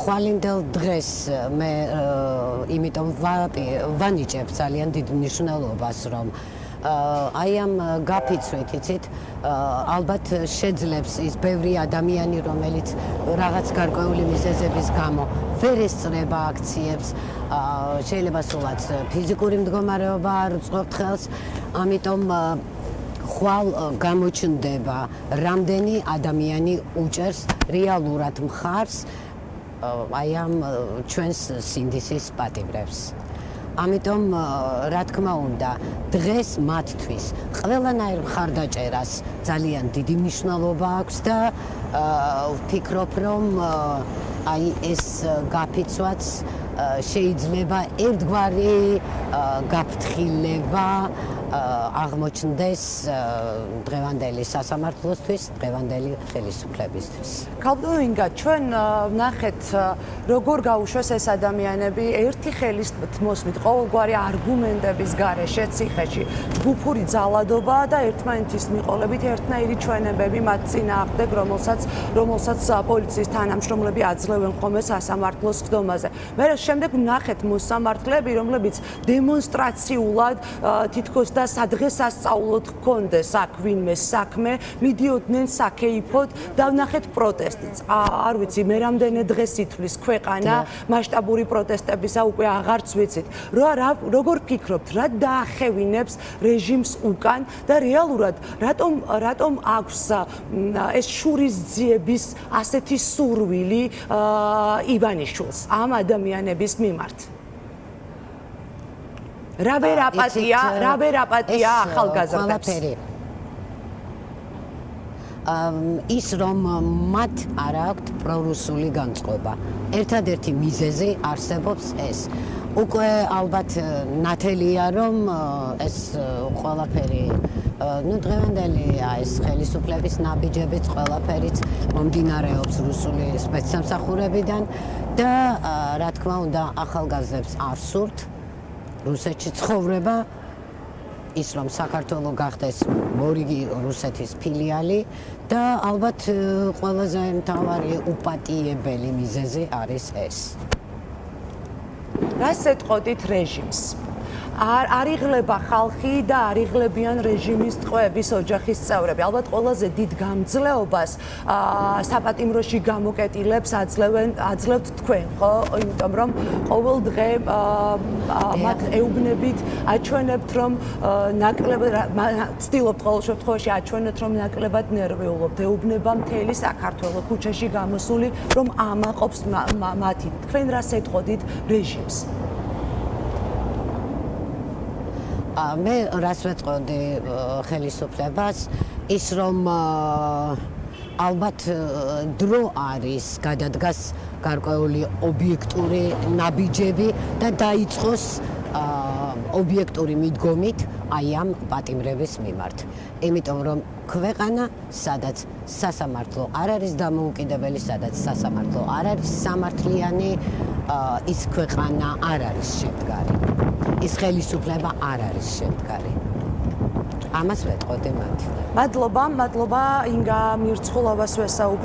ხვალინდელ დღეს მე იმიტომ ვანიჭებ ძალიან დიდ მნიშვნელობას, რომ აი ამ გაფიცვით, იცით, ალბათ შეძლებს ის ბევრი ადამიანი, რომელიც რაღაც გარკვეული მიზეზების გამო ვერ ესწრება აქციებს, შეიძლება სულაც ფიზიკური მდგომარეობა არ უწყობთ ხელს, ამიტომ ხვალ გამოჩნდება რამდენი ადამიანი უჭერს რეალურად მხარს აი ამ ჩვენს სინდისის პატიმრებს. ამიტომ რა თქმა უნდა, დღეს მათთვის ყველანაირ მხარდაჭერას ძალიან დიდი მნიშვნელობა აქვს და ვფიქრობ, რომ აი ეს გაფიცვაც შეიძლება ერთგვარი გაფრთხილება აღმოჩნდეს დღევანდელი სასამართლოსთვის, დღევანდელი ხელისუფლებისთვის. ქალბატონო ინგა, ჩვენ ვნახეთ, როგორ გაუშვეს ეს ადამიანები ერთი ხელის თმოსვით, ყოველგვარი არგუმენტების გარეშე ციხეში, ჯგუფური ძალადობა და ერთმანეთის მიყოლებით ერთნაირი ჩვენებები მათ წინააღმდეგ, რომელსაც პოლიციის თანამშრომლები აძლევენ ხოლმე სასამართლოს სხდომაზე. მე შემდეგ ვნახეთ მოსამართლეები, რომლებიც დემონსტრაციულად თითქოს და სადღესასწაულოდ ჰქონდეს აქ ვინმე საქმე, მიდიოდნენ საქეიფოდ და ვნახეთ პროტესტიც. არ ვიცი, მე რამდენი დღეს ითვლის ქვეყანა მასშტაბური პროტესტებისა უკვე აღარც ვიცით. როგორ ფიქრობთ, რა დაახევინებს რეჟიმს უკან და რეალურად რატომ აქვს ეს შურისძიების ასეთი სურვილი ივანიშვილს ამ ადამიანების მიმართ? რა ვერ აპატია ახალგაზრდებს? ის რომ მათ არ აქვთ პრორუსული განწყობა. ერთადერთი მიზეზი არსებობს ეს. უკვე ალბათ ნათელია, რომ ეს ყველაფერი დღევანდელი ეს ხელისუფლების ნაბიჯებიც ყველაფერიც მომდინარეობს რუსული სპეცსამსახურებიდან და რა თქმა უნდა ახალგაზრდებს არ სურთ რუსეთში ცხოვრება, ის რომ საქართველო გახდეს მორიგი რუსეთის ფილიალი და ალბათ ყველაზე მთავარი უპატიებელი მიზეზი არის ეს. რას ეტყოდით რეჟიმს? არ იღლება ხალხი და არ იღლებიან რეჟიმის ტყვეების ოჯახის წევრები. ალბათ ყველაზე დიდ გამძლეობას საპატიმროში გამოკეტილებს აძლევთ თქვენ, ხო? იმიტომ რომ ყოველ დღე მათ ეუბნებით, აჩვენებთ, რომ ნაკლებად ცდილობთ ყოველ შემთხვევაში აჩვენოთ, რომ ნაკლებად ნერვიულობთ. ეუბნება მთელი საქართველო ქუჩაში გამოსული, რომ ამაყობს მათი. თქვენ რას ეტყოდით რეჟიმს? მე რას ვეტყოდი ხელისუფლებას, ის რომ ალბათ დრო არის გადადგას გარკვეული ობიექტური ნაბიჯები და დაიწყოს ობიექტური მიდგომით აი ამ პატიმრების მიმართ. იმიტომ რომ ქვეყანა, სადაც სასამართლო არ არის დამოუკიდებელი, სადაც სასამართლო არ არის სამართლიანი, ის ქვეყანა არ არის შემდგარი. ის ხელისუფლება არ არის შემდგარი. ამას ვეტყოდი მათ. მადლობა ინგა მირცხულოვას ვესაუბრე.